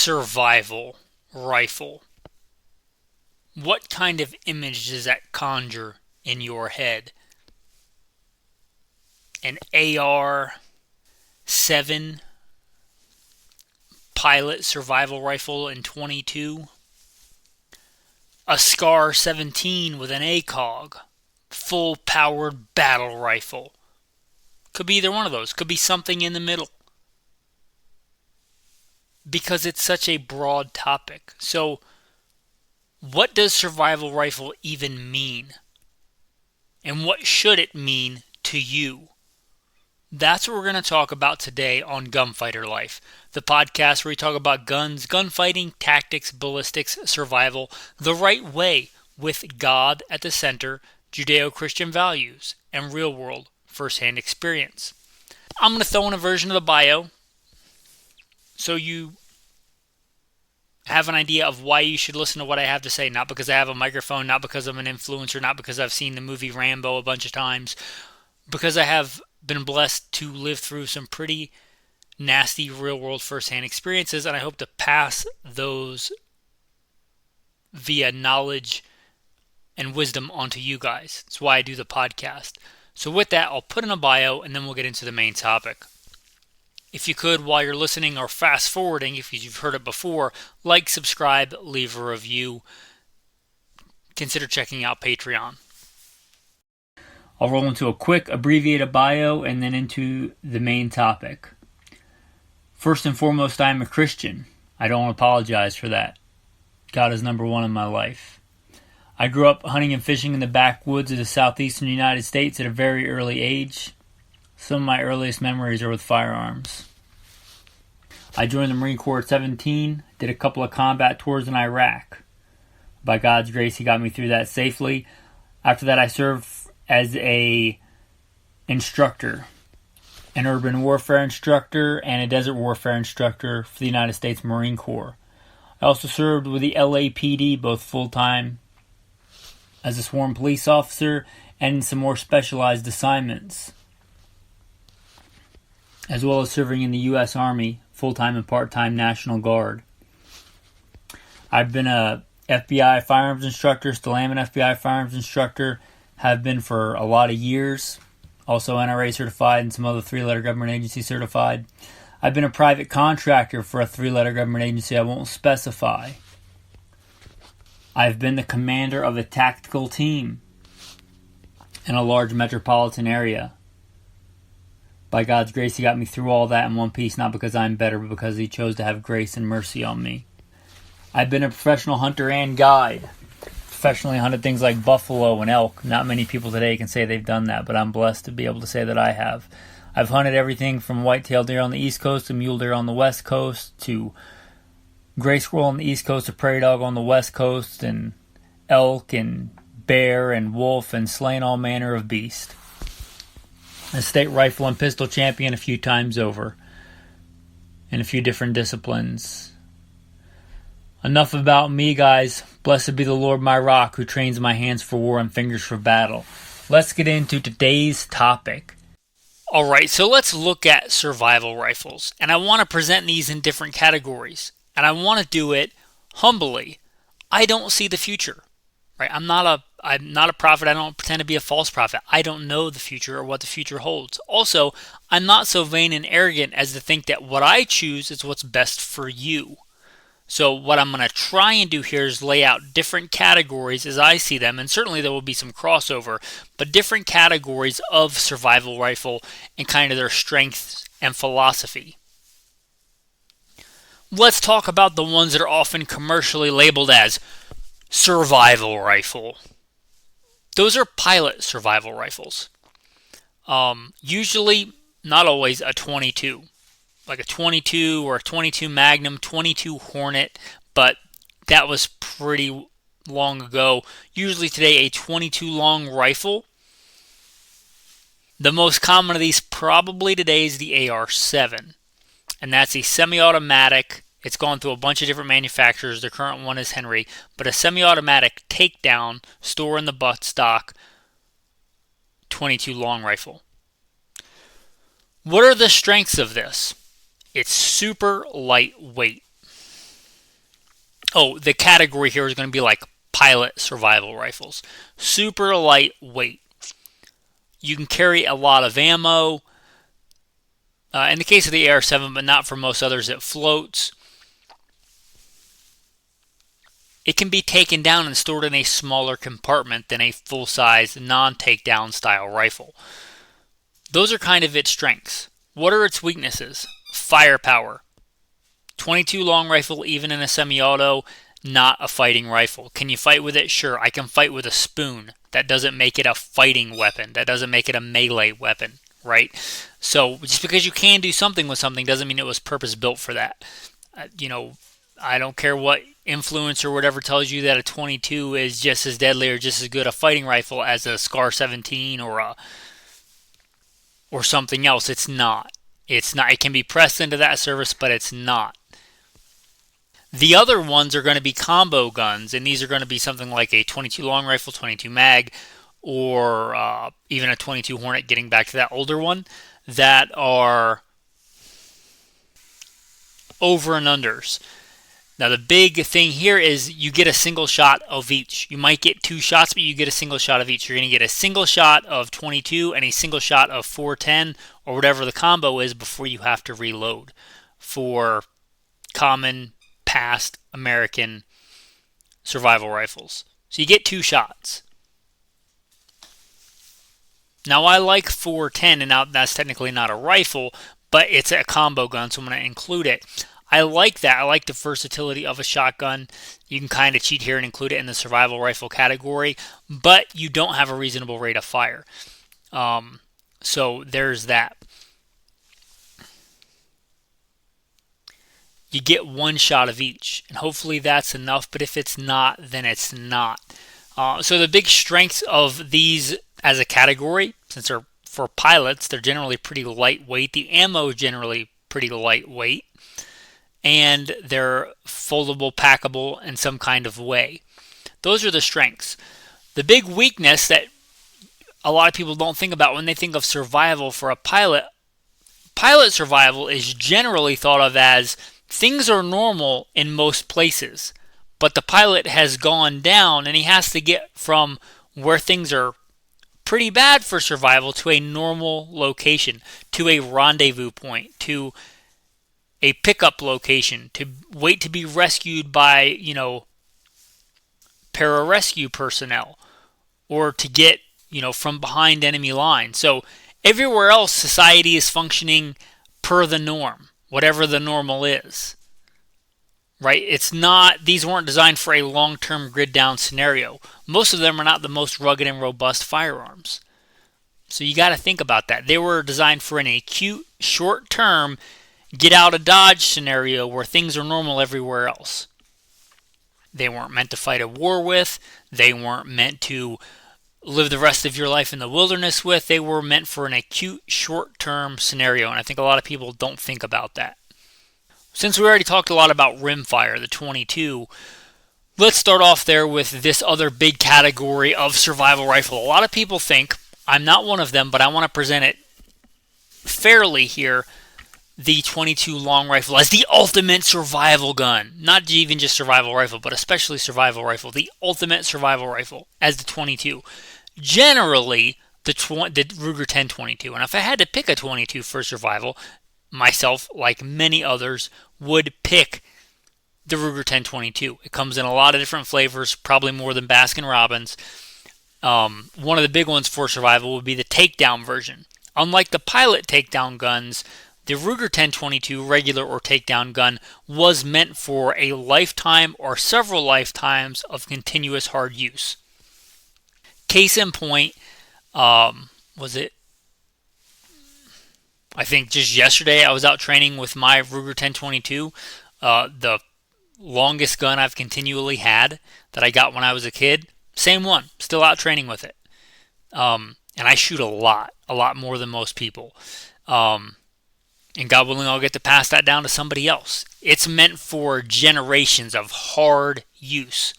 survival rifle, what kind of image does that conjure in your head? An AR-7 pilot survival rifle in 22? A Scar 17 with an ACOG, full powered battle rifle? Could be either one of those. Could be something in the middle. Because it's such a broad topic. So, what does survival rifle even mean? And what should it mean to you? That's what we're going to talk about today on Gunfighter Life, the podcast where we talk about guns, gunfighting, tactics, ballistics, survival, the right way, with God at the center, Judeo-Christian values, and real-world first-hand experience. I'm going to throw in a version of the bio so you have an idea of why you should listen to what I have to say. Not because I have a microphone, not because I'm an influencer, not because I've seen the movie Rambo a bunch of times, because I have been blessed to live through some pretty nasty real-world first-hand experiences, and I hope to pass those via knowledge and wisdom onto you guys. That's why I do the podcast. So with that, I'll put in a bio, and then we'll get into the main topic. If you could, while you're listening or fast-forwarding, if you've heard it before, like, subscribe, leave a review. Consider checking out Patreon. I'll roll into a quick abbreviated bio and then into the main topic. First and foremost, I am a Christian. I don't apologize for that. God is number one in my life. I grew up hunting and fishing in the backwoods of the southeastern United States at a very early age. Some of my earliest memories are with firearms. I joined the Marine Corps at 17, did a couple of combat tours in Iraq. By God's grace, He got me through that safely. After that, I served as a instructor, an urban warfare instructor and a desert warfare instructor for the United States Marine Corps. I also served with the LAPD, both full-time as a sworn police officer and in some more specialized assignments, as well as serving in the U.S. Army, full-time and part-time National Guard. I've been a FBI firearms instructor, still am an FBI firearms instructor, have been for a lot of years, also NRA certified and some other three-letter government agency certified. I've been a private contractor for a three-letter government agency I won't specify. I've been the commander of a tactical team in a large metropolitan area. By God's grace, He got me through all that in one piece, not because I'm better, but because He chose to have grace and mercy on me. I've been a professional hunter and guide. Professionally hunted things like buffalo and elk. Not many people today can say they've done that, but I'm blessed to be able to say that I have. I've hunted everything from white-tailed deer on the East Coast to mule deer on the West Coast to gray squirrel on the East Coast to prairie dog on the West Coast, and elk and bear and wolf, and slain all manner of beast. A state rifle and pistol champion a few times over in a few different disciplines. Enough about me, guys. Blessed be the Lord my rock, who trains my hands for war and fingers for battle. Let's get into today's topic. Alright, so let's look at survival rifles. And I want to present these in different categories. And I want to do it humbly. I don't see the future. Right? I'm not a prophet. I don't pretend to be a false prophet. I don't know the future or what the future holds. Also, I'm not so vain and arrogant as to think that what I choose is what's best for you. So what I'm going to try and do here is lay out different categories as I see them, and certainly there will be some crossover, but different categories of survival rifle and kind of their strengths and philosophy. Let's talk about the ones that are often commercially labeled as survival rifle. Those are pilot survival rifles. Usually, not always, a 22. Like a 22 or a 22 Magnum, 22 Hornet, but that was pretty long ago. Usually today, a 22 long rifle. The most common of these probably today is the AR-7, and that's a semi-automatic. It's gone through a bunch of different manufacturers. The current one is Henry, but a semi-automatic takedown, store in the butt stock, 22 long rifle. What are the strengths of this? It's super lightweight. Oh, the category here is going to be like pilot survival rifles. Super lightweight. You can carry a lot of ammo. In the case of the AR-7, but not for most others, it floats. It can be taken down and stored in a smaller compartment than a full-size non-takedown style rifle. Those are kind of its strengths. What are its weaknesses? Firepower. 22 long rifle, even in a semi-auto, not a fighting rifle. Can you fight with it? Sure, I can fight with a spoon. That doesn't make it a fighting weapon. That doesn't make it a melee weapon, right? So just because you can do something with something doesn't mean it was purpose built for that. I don't care what influencer or whatever tells you that a 22 is just as deadly or just as good a fighting rifle as a Scar 17 or something else. It's not. It's not. It can be pressed into that service, but it's not. The other ones are going to be combo guns, and these are going to be something like a 22 long rifle, 22 mag, or even a 22 Hornet, getting back to that older one, that are over and unders. Now, the big thing here is you get a single shot of each. You might get two shots, but you get a single shot of each. You're going to get a single shot of 22 and a single shot of 410 or whatever the combo is before you have to reload for common past American survival rifles. So you get two shots. Now, I like 410, and now that's technically not a rifle, but it's a combo gun, so I'm going to include it. I like that. I like the versatility of a shotgun. You can kind of cheat here and include it in the survival rifle category, but you don't have a reasonable rate of fire. So there's that. You get one shot of each, and hopefully that's enough, but if it's not, then it's not. So the big strengths of these as a category, since they're for pilots, they're generally pretty lightweight. The ammo is generally pretty lightweight, and they're foldable, packable in some kind of way. Those are the strengths. The big weakness that a lot of people don't think about when they think of survival for a pilot, pilot survival is generally thought of as things are normal in most places, but the pilot has gone down and he has to get from where things are pretty bad for survival to a normal location, to a rendezvous point, to a pickup location, to wait to be rescued by, pararescue personnel, or to get, from behind enemy lines. So everywhere else, society is functioning per the norm, whatever the normal is. Right? It's not, these weren't designed for a long-term grid down scenario. Most of them are not the most rugged and robust firearms. So you got to think about that. They were designed for an acute, short-term, get out of Dodge scenario where things are normal everywhere else. They weren't meant to fight a war with. They weren't meant to live the rest of your life in the wilderness with. They were meant for an acute, short-term scenario, and I think a lot of people don't think about that. Since we already talked a lot about rimfire, the 22, let's start off there with this other big category of survival rifle. A lot of people think, I'm not one of them, but I want to present it fairly here, the 22 long rifle as the ultimate survival gun. Not even just survival rifle, but especially survival rifle. The ultimate survival rifle as the 22. Generally, the Ruger 10/22. And if I had to pick a 22 for survival, myself, like many others, would pick the Ruger 10/22. It comes in a lot of different flavors, probably more than Baskin-Robbins. One of the big ones for survival would be the takedown version. Unlike the pilot takedown guns, the Ruger 10/22 regular or takedown gun was meant for a lifetime or several lifetimes of continuous hard use. Case in point, was it? I think just yesterday I was out training with my Ruger 10/22, the longest gun I've continually had that I got when I was a kid. Same one, still out training with it. And I shoot a lot more than most people. And God willing, I'll get to pass that down to somebody else. It's meant for generations of hard use.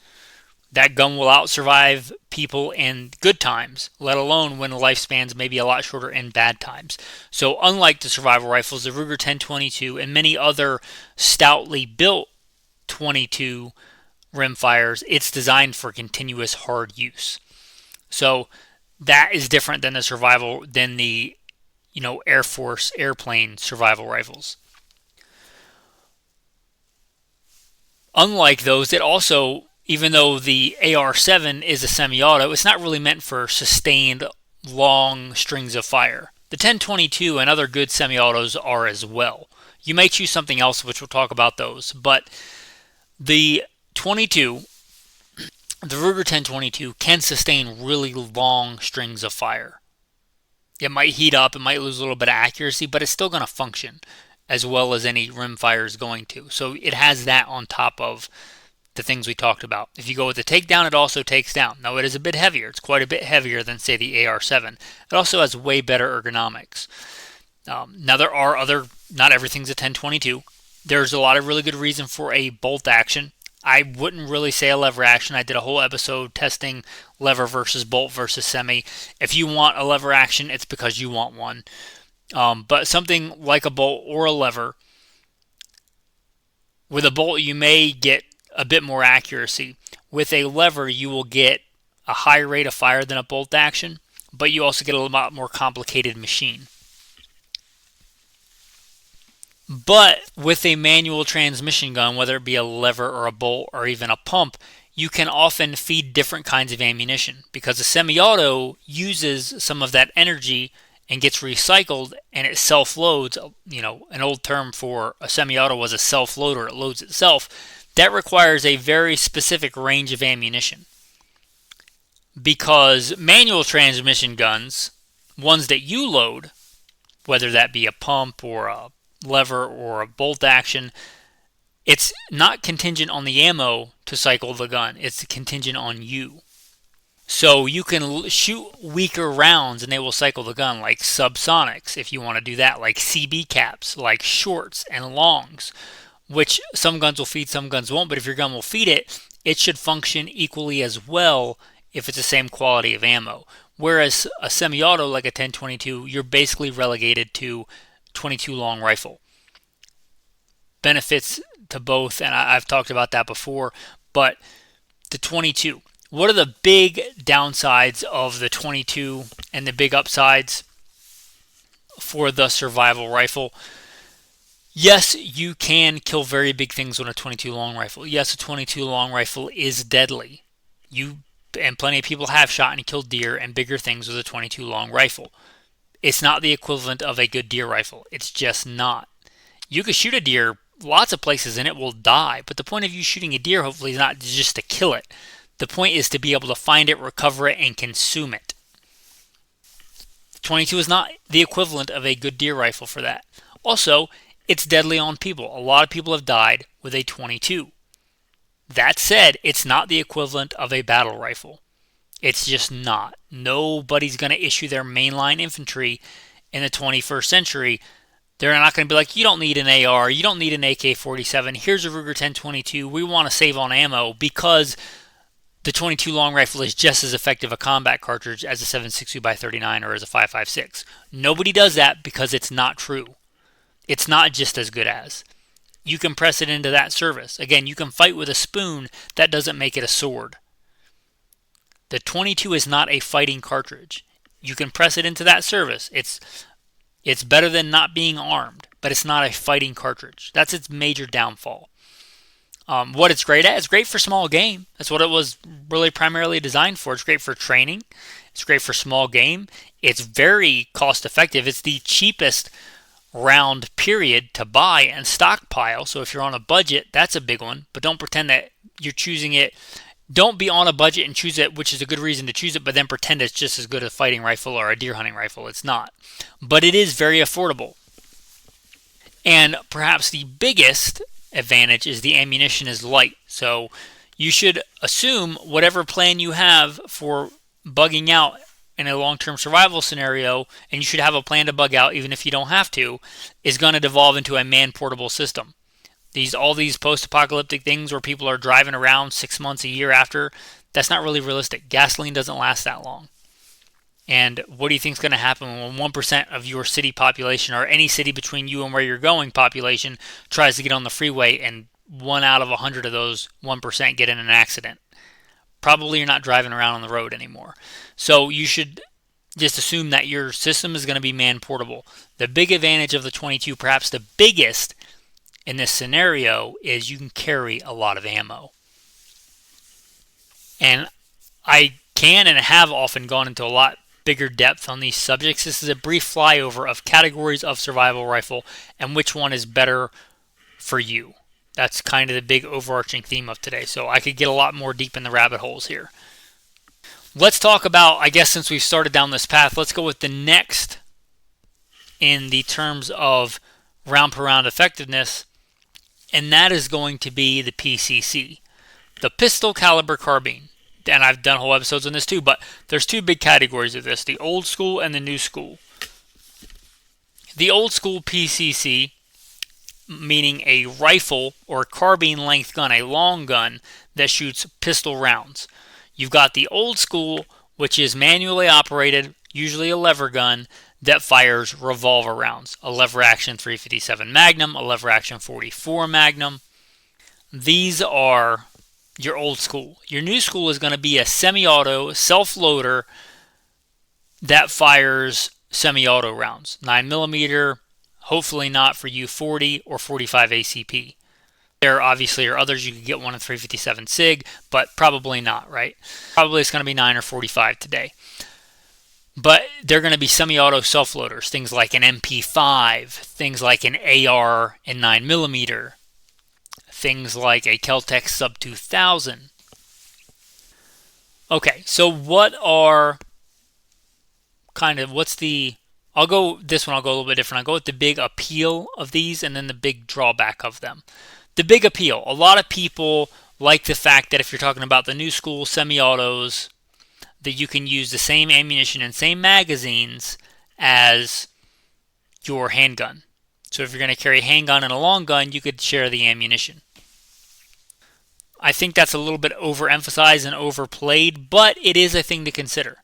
That gun will out-survive people in good times, let alone when the lifespans may be a lot shorter in bad times. So unlike the survival rifles, the Ruger 10/22 and many other stoutly built 22 rimfires. It's designed for continuous hard use. So that is different than the Air Force airplane survival rifles. Unlike those, it also, even though the AR-7 is a semi-auto, it's not really meant for sustained long strings of fire. The 1022 and other good semi-autos are as well. You may choose something else, which we'll talk about those, but the 22, the Ruger 1022 can sustain really long strings of fire. It might heat up, it might lose a little bit of accuracy, but it's still going to function as well as any rimfire is going to. So it has that on top of the things we talked about. If you go with the takedown, it also takes down. Now it is a bit heavier. It's quite a bit heavier than, say, the AR-7. It also has way better ergonomics. Now there are not everything's a 1022. There's a lot of really good reason for a bolt action. I wouldn't really say a lever action. I did a whole episode testing lever versus bolt versus semi. If you want a lever action, it's because you want one. But something like a bolt or a lever, with a bolt you may get a bit more accuracy. With a lever you will get a higher rate of fire than a bolt action, but you also get a lot more complicated machine. But with a manual transmission gun, whether it be a lever or a bolt or even a pump, you can often feed different kinds of ammunition because a semi-auto uses some of that energy and gets recycled and it self-loads. An old term for a semi-auto was a self-loader. It loads itself. That requires a very specific range of ammunition because manual transmission guns, ones that you load, whether that be a pump or a lever or a bolt action, it's not contingent on the ammo to cycle the gun. It's contingent on you. So you can shoot weaker rounds and they will cycle the gun, like subsonics if you want to do that, like CB caps, like shorts and longs, which some guns will feed, some guns won't, but if your gun will feed it, it should function equally as well if it's the same quality of ammo. Whereas a semi-auto like a 1022, you're basically relegated to 22 long rifle. Benefits to both, and I've talked about that before, but the 22. What are the big downsides of the 22 and the big upsides for the survival rifle? Yes, you can kill very big things with a 22 long rifle. Yes, a 22 long rifle is deadly. And plenty of people have shot and killed deer and bigger things with a 22 long rifle. It's not the equivalent of a good deer rifle. It's just not. You could shoot a deer lots of places and it will die, but the point of you shooting a deer hopefully is not just to kill it. The point is to be able to find it, recover it, and consume it. 22 is not the equivalent of a good deer rifle for that. Also, it's deadly on people. A lot of people have died with a 22. That said, it's not the equivalent of a battle rifle. It's just not. Nobody's going to issue their mainline infantry in the 21st century. They're not going to be like, you don't need an AR, you don't need an AK-47, here's a Ruger 1022, we want to save on ammo because the 22 long rifle is just as effective a combat cartridge as a 7.62x39 or as a 5.56. Nobody does that because it's not true. It's not just as good as. You can press it into that service. Again, you can fight with a spoon. That doesn't make it a sword. The 22 is not a fighting cartridge. You can press it into that service. It's better than not being armed, but it's not a fighting cartridge. That's its major downfall. What it's great at, it's great for small game. That's what it was really primarily designed for. It's great for training. It's great for small game. It's very cost effective. It's the cheapest round period to buy and stockpile. So if you're on a budget, that's a big one. But don't pretend that you're choosing it. Don't be on a budget and choose it, which is a good reason to choose it, but then pretend it's just as good as a fighting rifle or a deer hunting rifle. It's not. But it is very affordable. And perhaps the biggest advantage is the ammunition is light. So you should assume whatever plan you have for bugging out in a long-term survival scenario, and you should have a plan to bug out even if you don't have to, is going to devolve into a man-portable system. All these post-apocalyptic things where people are driving around 6 months, a year after, that's not really realistic. Gasoline doesn't last that long. And what do you think is going to happen when 1% of your city population or any city between you and where you're going population tries to get on the freeway and 1 out of 100 of those 1% get in an accident. Probably you're not driving around on the road anymore. So you should just assume that your system is going to be man portable. The big advantage of the 22, perhaps the biggest in this scenario, is you can carry a lot of ammo. And I can and have often gone into a lot bigger depth on these subjects. This is a brief flyover of categories of survival rifle and which one is better for you. That's kind of the big overarching theme of today. So I could get a lot more deep in the rabbit holes here. Let's talk about, I guess since we've started down this path, let's go with the next in the terms of round per round effectiveness, and that is going to be the PCC, the pistol caliber carbine. And I've done whole episodes on this too, but there's two big categories of this, the old school and the new school. The old school PCC, meaning a rifle or carbine length gun, a long gun that shoots pistol rounds. You've got the old school, which is manually operated, usually a lever gun, that fires revolver rounds. A lever action 357 Magnum, a lever action 44 Magnum. These are your old school. Your new school is going to be a semi-auto self-loader that fires semi-auto rounds. 9mm, hopefully not for you 40 or 45 ACP. There obviously are others. You could get one in 357 SIG, but probably not, right? Probably it's going to be 9 or 45 today. But they're going to be semi-auto self-loaders, things like an MP5, things like an AR and 9mm, things like a Kel-Tec Sub 2000. Okay, so what's the, I'll go a little bit different. I'll go with the big appeal of these and then the big drawback of them. The big appeal, a lot of people like the fact that if you're talking about the new school semi-autos, that you can use the same ammunition and same magazines as your handgun. So if you're going to carry a handgun and a long gun, you could share the ammunition. I think that's a little bit overemphasized and overplayed, but it is a thing to consider.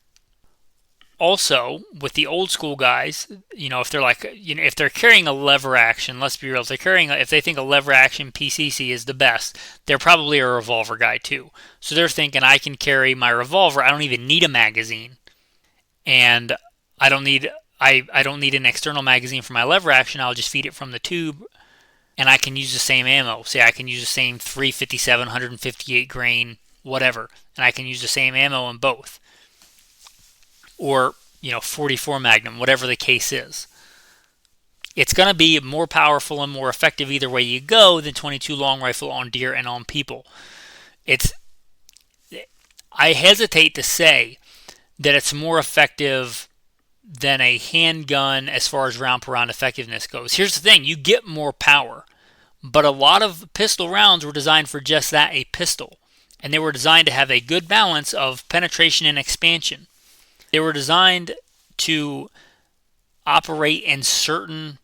Also, with the old school guys, if they're if they're carrying a lever action, let's be real, if they think a lever action PCC is the best, they're probably a revolver guy too. So they're thinking, I can carry my revolver, I don't even need a magazine, and I don't need an external magazine for my lever action. I'll just feed it from the tube, and I can use the same ammo. Say I can use the same 357, 158 grain, whatever, and I can use the same ammo in both. Or 44 Magnum, whatever the case is. It's going to be more powerful and more effective either way you go than 22 long rifle on deer and on people. I hesitate to say that it's more effective than a handgun as far as round per round effectiveness goes. Here's the thing, you get more power, but a lot of pistol rounds were designed for just that, a pistol. And they were designed to have a good balance of penetration and expansion. They were designed to operate in certain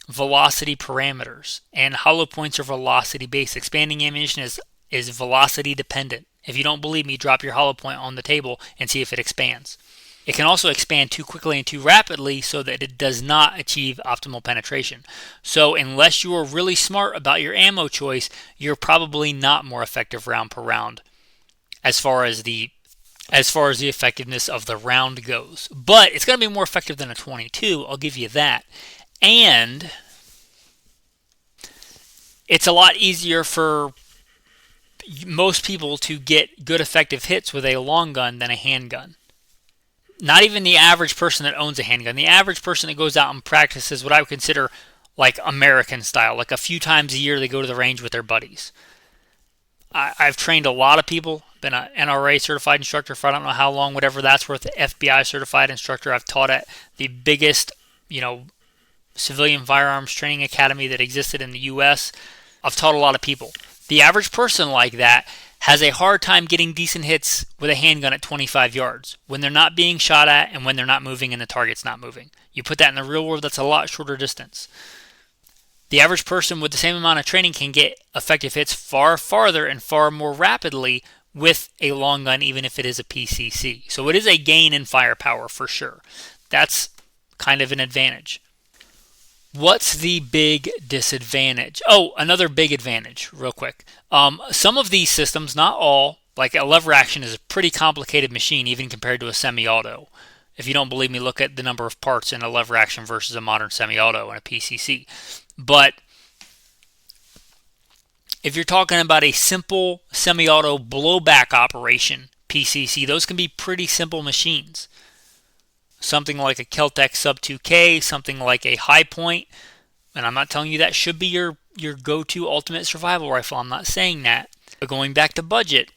velocity parameters, and hollow points are velocity based. Expanding ammunition is velocity dependent. If you don't believe me, drop your hollow point on the table and see if it expands. It can also expand too quickly and too rapidly so that it does not achieve optimal penetration. So unless you are really smart about your ammo choice, you're probably not more effective round per round as far as the effectiveness of the round goes. But it's going to be more effective than a 22, I'll give you that. And it's a lot easier for most people to get good effective hits with a long gun than a handgun. Not even the average person that owns a handgun. The average person that goes out and practices what I would consider like American style, like a few times a year they go to the range with their buddies. I've trained a lot of people, been an NRA certified instructor for I don't know how long, whatever that's worth, FBI certified instructor. I've taught at the biggest, civilian firearms training academy that existed in the U.S. I've taught a lot of people. The average person like that has a hard time getting decent hits with a handgun at 25 yards when they're not being shot at and when they're not moving and the target's not moving. You put that in the real world, that's a lot shorter distance. The average person with the same amount of training can get effective hits far farther and far more rapidly with a long gun, even if it is a PCC. So it is a gain in firepower for sure. That's kind of an advantage. What's the big disadvantage? Oh, another big advantage, real quick. Some of these systems, not all, like a lever action is a pretty complicated machine, even compared to a semi-auto. If you don't believe me, look at the number of parts in a lever action versus a modern semi-auto and a PCC. But if you're talking about a simple semi-auto blowback operation, PCC, those can be pretty simple machines. Something like a Keltec Sub 2K, something like a High Point, and I'm not telling you that should be your go-to ultimate survival rifle. I'm not saying that. But going back to budget,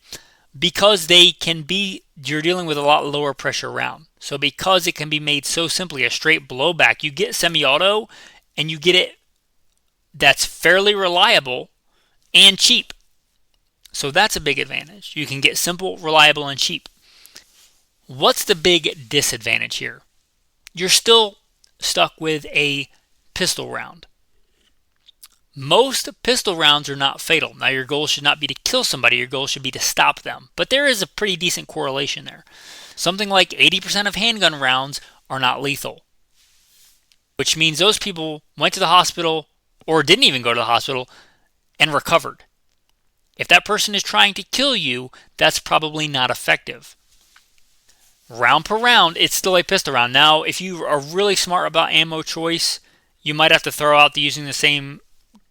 because they can be, you're dealing with a lot lower pressure round. So because it can be made so simply, a straight blowback, you get semi-auto and you get it that's fairly reliable and cheap. So that's a big advantage. You can get simple, reliable, and cheap. What's the big disadvantage here? You're still stuck with a pistol round. Most pistol rounds are not fatal. Now, your goal should not be to kill somebody. Your goal should be to stop them. But there is a pretty decent correlation there. Something like 80% of handgun rounds are not lethal, which means those people went to the hospital or didn't even go to the hospital and recovered. If that person is trying to kill you, that's probably not effective. Round per round, it's still a pistol round. Now, if you are really smart about ammo choice, you might have to throw out using the same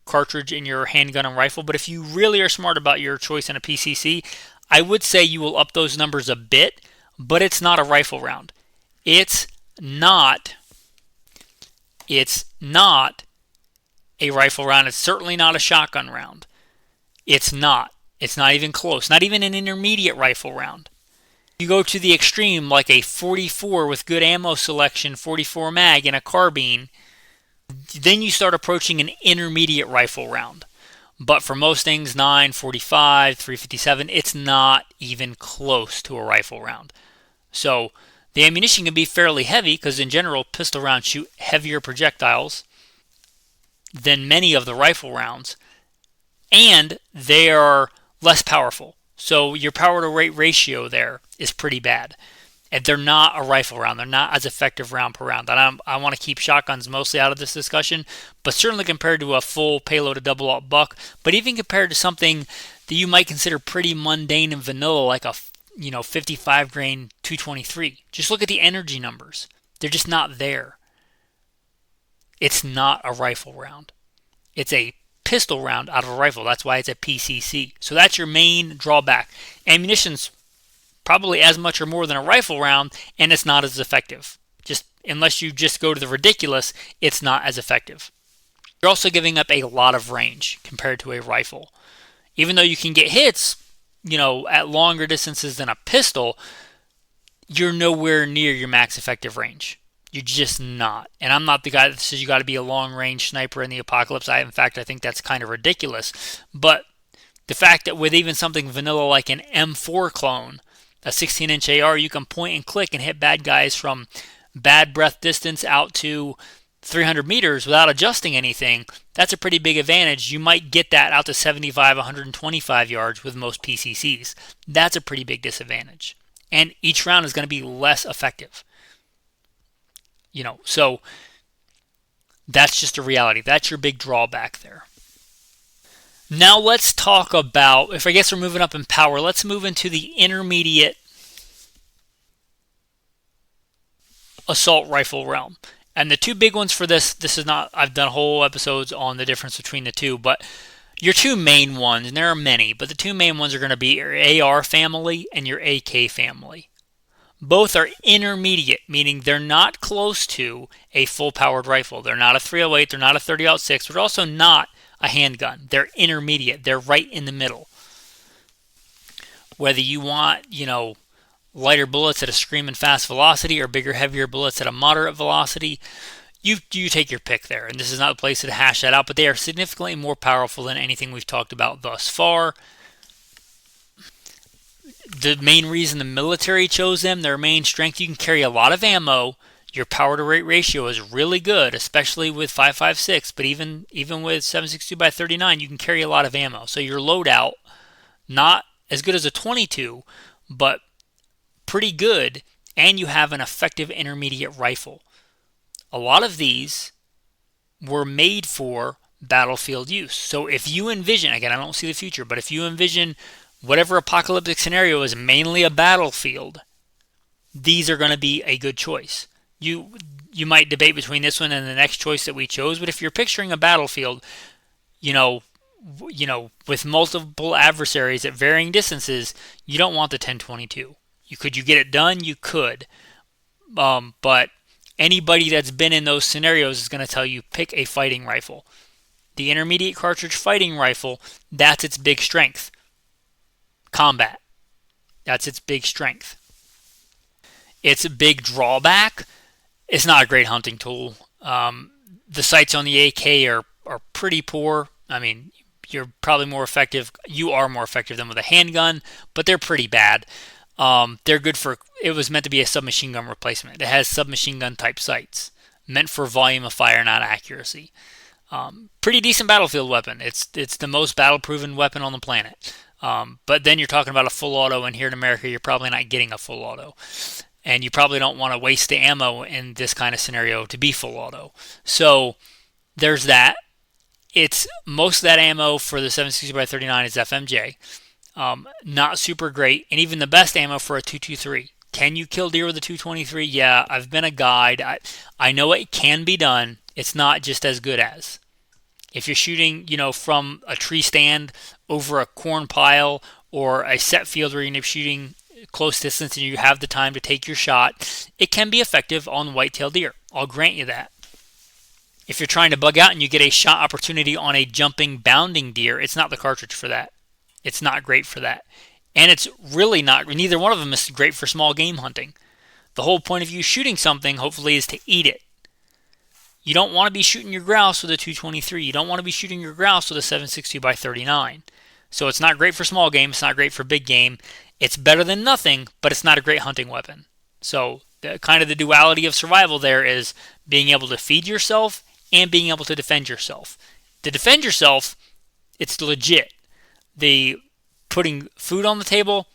cartridge in your handgun and rifle. But if you really are smart about your choice in a PCC, I would say you will up those numbers a bit, but it's not a rifle round. It's not a rifle round. It's certainly not a shotgun round. It's not. It's not even close. Not even an intermediate rifle round. You go to the extreme, like a 44 with good ammo selection, 44 mag, and a carbine, then you start approaching an intermediate rifle round. But for most things, 9, 45, 357, it's not even close to a rifle round. So the ammunition can be fairly heavy because in general, pistol rounds shoot heavier projectiles than many of the rifle rounds, and they are less powerful. So your power to weight ratio there is pretty bad. And they're not a rifle round. They're not as effective round per round. And I want to keep shotguns mostly out of this discussion, but certainly compared to a full payload, a double-aught buck, but even compared to something that you might consider pretty mundane and vanilla, like a 55 grain 223. Just look at the energy numbers. They're just not there. It's not a rifle round. It's a pistol round out of a rifle. That's why it's a PCC. So that's your main drawback. Ammunition's probably as much or more than a rifle round, and it's not as effective. Just unless you just go to the ridiculous, it's not as effective. You're also giving up a lot of range compared to a rifle. Even though you can get hits, at longer distances than a pistol, you're nowhere near your max effective range. You're just not. And I'm not the guy that says you got to be a long-range sniper in the apocalypse. In fact, I think that's kind of ridiculous. But the fact that with even something vanilla like an M4 clone, a 16-inch AR, you can point and click and hit bad guys from bad breath distance out to 300 meters without adjusting anything. That's a pretty big advantage. You might get that out to 75, 125 yards with most PCCs. That's a pretty big disadvantage. And each round is going to be less effective. So that's just a reality. That's your big drawback there. Now let's talk about, if I guess we're moving up in power, let's move into the intermediate assault rifle realm. And the two big ones for this is not, I've done whole episodes on the difference between the two, but your two main ones, and there are many, but the two main ones are going to be your AR family and your AK family. Both are intermediate, meaning they're not close to a full-powered rifle. They're not a 308, they're not a 30-06, they're also not a handgun. They're intermediate. They're right in the middle. Whether you want, lighter bullets at a screaming fast velocity or bigger, heavier bullets at a moderate velocity, you take your pick there. And this is not the place to hash that out, but they are significantly more powerful than anything we've talked about thus far. The main reason the military chose them, their main strength, you can carry a lot of ammo. Your power to weight ratio is really good, especially with 5.56, but even with 7.62x39, you can carry a lot of ammo. So your loadout, not as good as a 22, but pretty good, and you have an effective intermediate rifle. A lot of these were made for battlefield use. So if you envision, again, I don't see the future, but if you envision whatever apocalyptic scenario is mainly a battlefield, these are going to be a good choice. You might debate between this one and the next choice that we chose, but if you're picturing a battlefield, you know, with multiple adversaries at varying distances, you don't want the 1022. Could you get it done? You could, but anybody that's been in those scenarios is going to tell you pick a fighting rifle. The intermediate cartridge fighting rifle, that's its big strength. Combat. That's its big strength. Its big drawback, it's not a great hunting tool. The sights on the AK are pretty poor. I mean, you're probably more effective. You are more effective than with a handgun, but they're pretty bad. They're good for, it was meant to be a submachine gun replacement. It has submachine gun type sights, meant for volume of fire, not accuracy. Pretty decent battlefield weapon. It's the most battle-proven weapon on the planet. But then you're talking about a full auto, and here in America, you're probably not getting a full auto. And you probably don't want to waste the ammo in this kind of scenario to be full auto. So there's that. It's most of that ammo for the 760x39 is FMJ. Not super great, and even the best ammo for a 223. Can you kill deer with a 223? Yeah, I've been a guide. I know it can be done. It's not just as good as. If you're shooting, from a tree stand over a corn pile or a set field where you're going to be shooting close distance and you have the time to take your shot, it can be effective on white-tailed deer. I'll grant you that. If you're trying to bug out and you get a shot opportunity on a jumping, bounding deer, it's not the cartridge for that. It's not great for that. And it's really not, neither one of them is great for small game hunting. The whole point of you shooting something, hopefully, is to eat it. You don't want to be shooting your grouse with a 223. You don't want to be shooting your grouse with a 7.62x39. So it's not great for small game. It's not great for big game. It's better than nothing, but it's not a great hunting weapon. So the duality of survival there is being able to feed yourself and being able to defend yourself. To defend yourself, it's legit. The putting food on the table,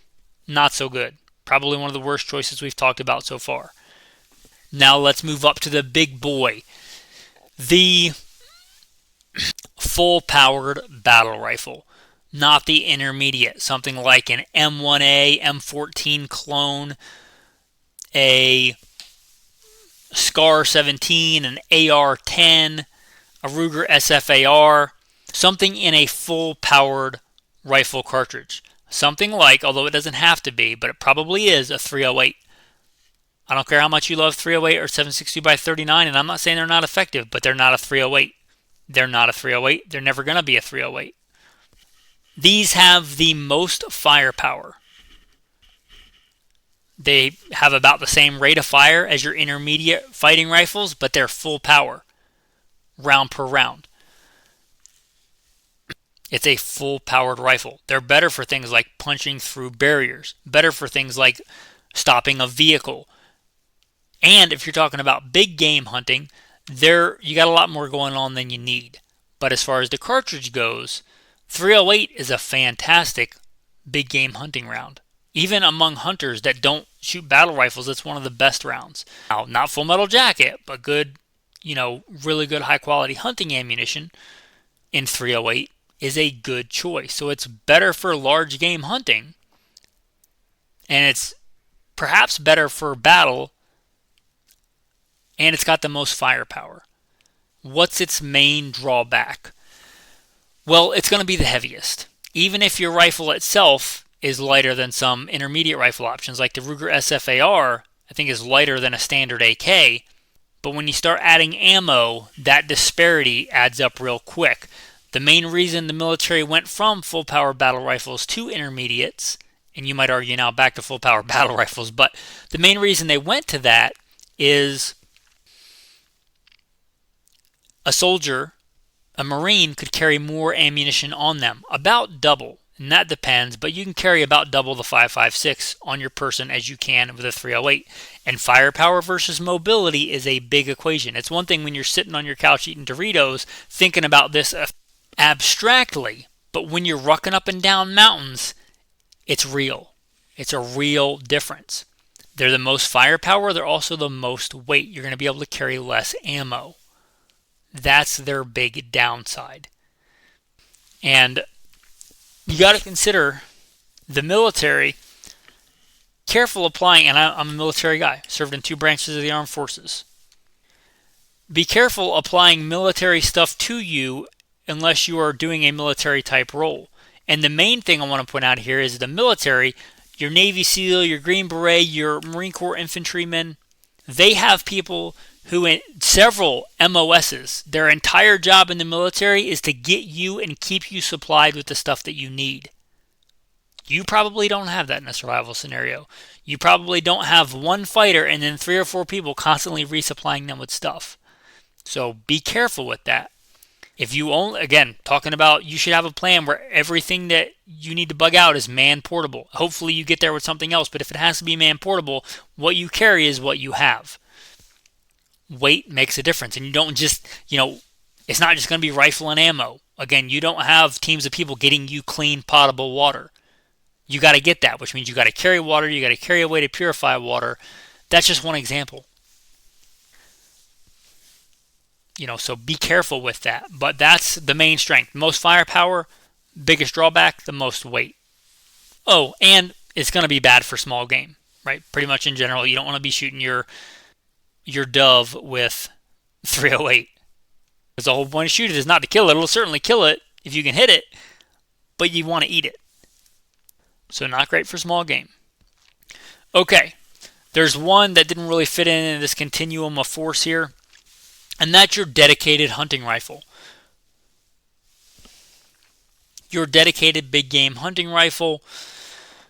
not so good. Probably one of the worst choices we've talked about so far. Now let's move up to the big boy. The full-powered battle rifle. Not the intermediate. Something like an M1A, M14 clone, a SCAR 17, an AR-10, a Ruger SFAR. Something in a full-powered rifle cartridge. Something like, although it doesn't have to be, but it probably is, a 308. I don't care how much you love 308 or 7.62x39, and I'm not saying they're not effective, but they're not a 308. They're not a 308. They're never going to be a 308. These have the most firepower. They have about the same rate of fire as your intermediate fighting rifles, but they're full power, round per round. It's a full-powered rifle. They're better for things like punching through barriers, better for things like stopping a vehicle. And if you're talking about big game hunting, you got a lot more going on than you need. But as far as the cartridge goes, 308 is a fantastic big game hunting round. Even among hunters that don't shoot battle rifles, it's one of the best rounds. Now, not Full Metal Jacket, but good, really good high-quality hunting ammunition in 308 is a good choice. So it's better for large game hunting, and it's perhaps better for battle, and it's got the most firepower. What's its main drawback? Well, it's going to be the heaviest. Even if your rifle itself is lighter than some intermediate rifle options, like the Ruger SFAR, I think is lighter than a standard AK, but when you start adding ammo, that disparity adds up real quick. The main reason the military went from full-power battle rifles to intermediates, and you might argue now back to full-power battle rifles, but the main reason they went to that is a soldier, a Marine, could carry more ammunition on them, about double, and that depends, but you can carry about double the 5.56 on your person as you can with a 308. And firepower versus mobility is a big equation. It's one thing when you're sitting on your couch eating Doritos thinking about this abstractly, but when you're rucking up and down mountains, it's real. It's a real difference. They're the most firepower. They're also the most weight. You're going to be able to carry less ammo. That's their big downside. And you got to consider the military, careful applying, and I'm a military guy, served in two branches of the armed forces. Be careful applying military stuff to you unless you are doing a military type role. And the main thing I want to point out here is the military, your Navy SEAL, your Green Beret, your Marine Corps infantrymen, they have people who in several MOSs, their entire job in the military is to get you and keep you supplied with the stuff that you need. You probably don't have that in a survival scenario. You probably don't have one fighter and then 3 or 4 people constantly resupplying them with stuff. So be careful with that. If you only, again, talking about you should have a plan where everything that you need to bug out is man portable. Hopefully you get there with something else, but if it has to be man portable, what you carry is what you have. Weight makes a difference, and you don't just, it's not just going to be rifle and ammo. Again, you don't have teams of people getting you clean, potable water. You got to get that, which means you got to carry water, you got to carry a way to purify water. That's just one example. So be careful with that. But that's the main strength. Most firepower, biggest drawback, the most weight. Oh, and it's going to be bad for small game, right? Pretty much in general, you don't want to be shooting your dove with 308. Because the whole point of shooting is not to kill it. It'll certainly kill it if you can hit it, but you want to eat it. So not great for small game. Okay, there's one that didn't really fit in this continuum of force here, and that's your dedicated hunting rifle. Your dedicated big game hunting rifle,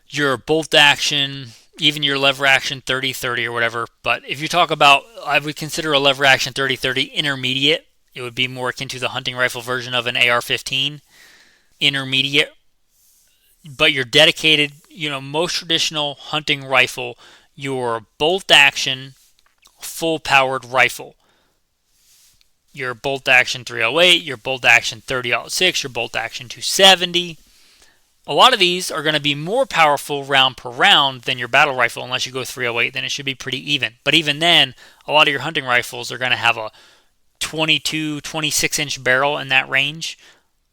your bolt action, even your lever action 30-30 or whatever. But if you talk about, I would consider a lever action 30-30 intermediate. It would be more akin to the hunting rifle version of an AR-15. Intermediate. But your dedicated, most traditional hunting rifle, your bolt action full powered rifle. Your bolt action 308, your bolt action 30-06, your bolt action 270. A lot of these are going to be more powerful round per round than your battle rifle. Unless you go 308, then it should be pretty even. But even then, a lot of your hunting rifles are going to have a 22, 26-inch barrel in that range.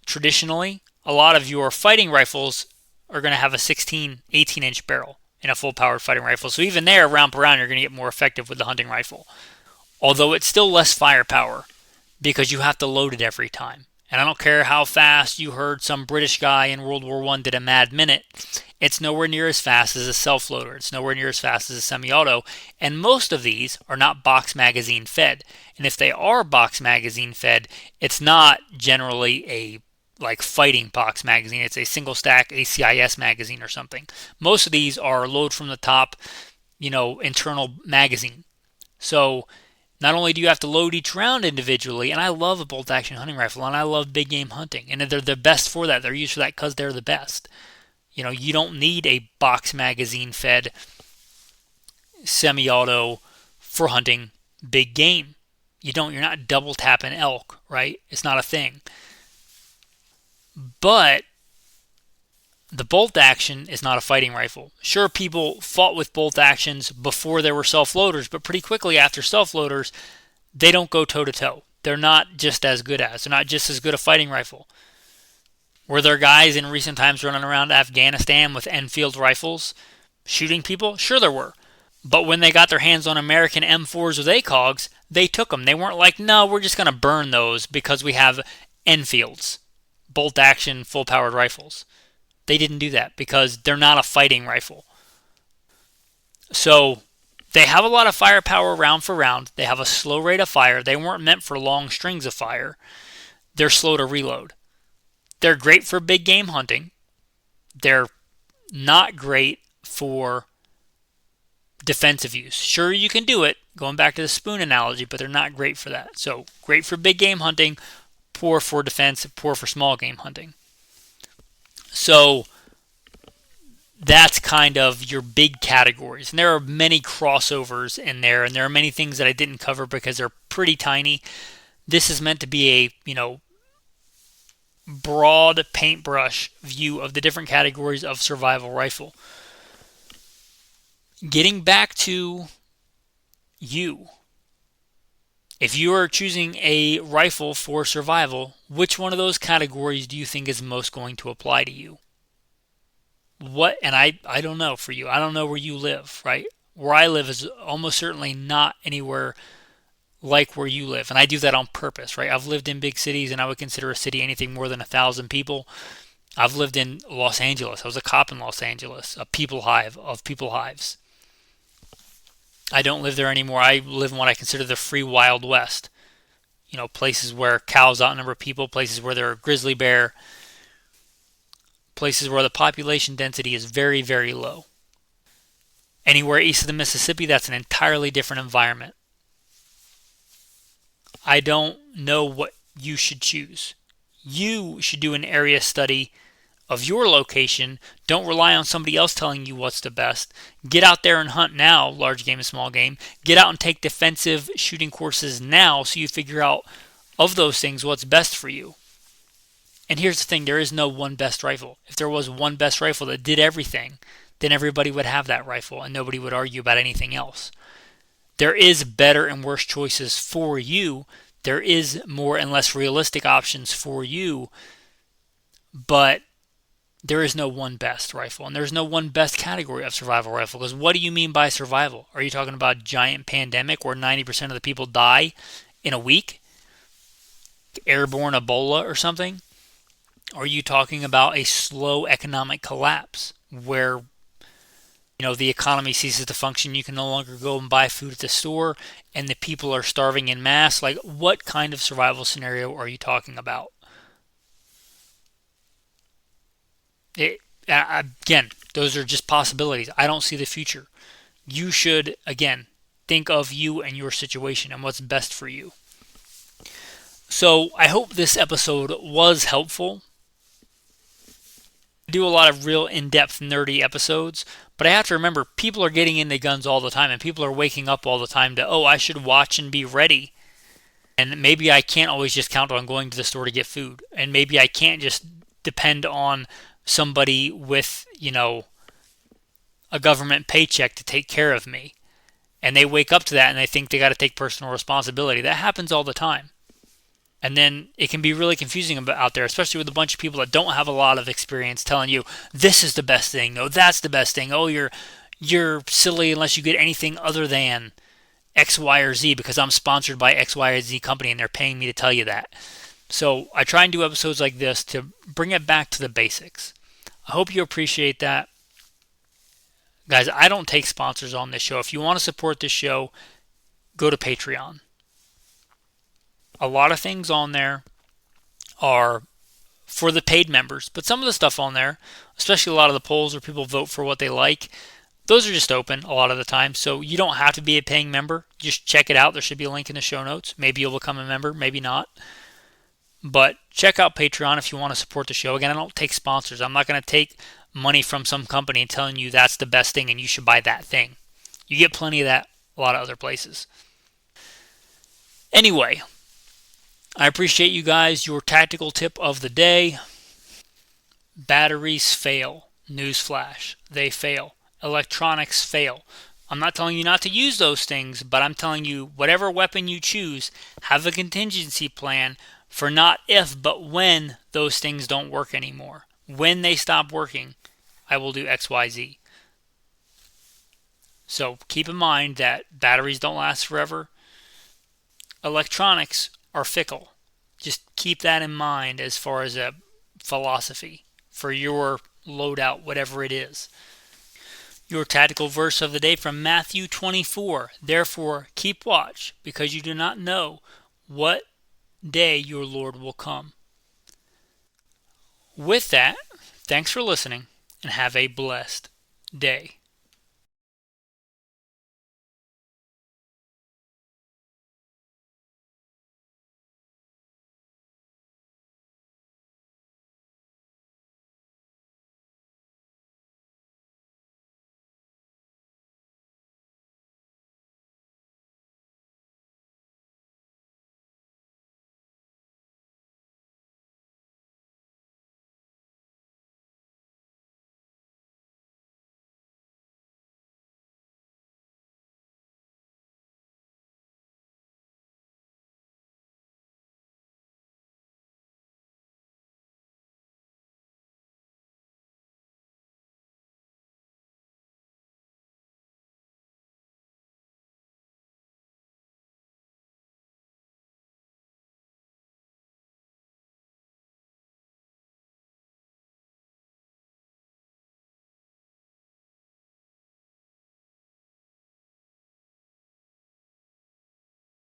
Traditionally, a lot of your fighting rifles are going to have a 16, 18-inch barrel in a full-powered fighting rifle. So even there, round per round, you're going to get more effective with the hunting rifle. Although it's still less firepower because you have to load it every time. And I don't care how fast you heard some British guy in World War I did a mad minute. It's nowhere near as fast as a self-loader. It's nowhere near as fast as a semi-auto. And most of these are not box magazine fed. And if they are box magazine fed, it's not generally a fighting box magazine. It's a single stack ACIS magazine or something. Most of these are load from the top, internal magazine. So not only do you have to load each round individually, and I love a bolt action hunting rifle, and I love big game hunting, and they're the best for that. They're used for that because they're the best. You don't need a box magazine fed semi-auto for hunting big game. You're not double tapping elk, right? It's not a thing. But the bolt action is not a fighting rifle. Sure, people fought with bolt actions before there were self-loaders, but pretty quickly after self-loaders, they don't go toe-to-toe. They're not just as good a fighting rifle. Were there guys in recent times running around Afghanistan with Enfield rifles shooting people? Sure there were. But when they got their hands on American M4s with ACOGs, they took them. They weren't like, no, we're just going to burn those because we have Enfields, bolt action, full-powered rifles. They didn't do that because they're not a fighting rifle. So they have a lot of firepower round for round. They have a slow rate of fire. They weren't meant for long strings of fire. They're slow to reload. They're great for big game hunting. They're not great for defensive use. Sure, you can do it, going back to the spoon analogy, but they're not great for that. So great for big game hunting, poor for defense, poor for small game hunting. So that's kind of your big categories. And there are many crossovers in there, and there are many things that I didn't cover because they're pretty tiny. This is meant to be a, broad paintbrush view of the different categories of survival rifle. Getting back to you. If you are choosing a rifle for survival, which one of those categories do you think is most going to apply to you? And I don't know for you. I don't know where you live, right? Where I live is almost certainly not anywhere like where you live. And I do that on purpose, right? I've lived in big cities and I would consider a city anything more than 1,000 people. I've lived in Los Angeles. I was a cop in Los Angeles, a people hive of people hives. I don't live there anymore. I live in what I consider the free Wild West. Places where cows outnumber people, places where there are grizzly bear, places where the population density is very, very low. Anywhere east of the Mississippi, that's an entirely different environment. I don't know what you should choose. You should do an area study of your location. Don't rely on somebody else telling you what's the best. Get out there and hunt now, large game and small game. Get out and take defensive shooting courses now so you figure out of those things what's best for you. And here's the thing, there is no one best rifle. If there was one best rifle that did everything, then everybody would have that rifle and nobody would argue about anything else. There is better and worse choices for you. There is more and less realistic options for you, but there is no one best rifle, and there's no one best category of survival rifle. Because what do you mean by survival? Are you talking about a giant pandemic where 90% of the people die in a week? Airborne Ebola or something? Are you talking about a slow economic collapse where the economy ceases to function, you can no longer go and buy food at the store, and the people are starving in mass? Like, what kind of survival scenario are you talking about? Again, those are just possibilities. I don't see the future. You should, again, think of you and your situation and what's best for you. So I hope this episode was helpful. I do a lot of real in-depth nerdy episodes, but I have to remember people are getting into guns all the time and people are waking up all the time to, I should watch and be ready. And maybe I can't always just count on going to the store to get food. And maybe I can't just depend on somebody with, a government paycheck to take care of me. And they wake up to that and they think they got to take personal responsibility. That happens all the time. And then it can be really confusing out there, especially with a bunch of people that don't have a lot of experience telling you, this is the best thing. No, that's the best thing. Oh, you're silly unless you get anything other than X, Y, or Z because I'm sponsored by X, Y, or Z company and they're paying me to tell you that. So I try and do episodes like this to bring it back to the basics. I hope you appreciate that. Guys, I don't take sponsors on this show. If you want to support this show, go to Patreon. A lot of things on there are for the paid members, but some of the stuff on there, especially a lot of the polls where people vote for what they like, those are just open a lot of the time. So you don't have to be a paying member. Just check it out. There should be a link in the show notes. Maybe you'll become a member, maybe not. But check out Patreon if you want to support the show. Again, I don't take sponsors. I'm not going to take money from some company and telling you that's the best thing and you should buy that thing. You get plenty of that a lot of other places. Anyway, I appreciate you guys. Your tactical tip of the day: batteries fail. Newsflash, they fail. Electronics fail. I'm not telling you not to use those things, but I'm telling you whatever weapon you choose, have a contingency plan for not if, but when those things don't work anymore. When they stop working, I will do XYZ. So keep in mind that batteries don't last forever. Electronics are fickle. Just keep that in mind as far as a philosophy for your loadout, whatever it is. Your tactical verse of the day from Matthew 24. Therefore, keep watch, because you do not know what day your Lord will come. With that, thanks for listening, and have a blessed day.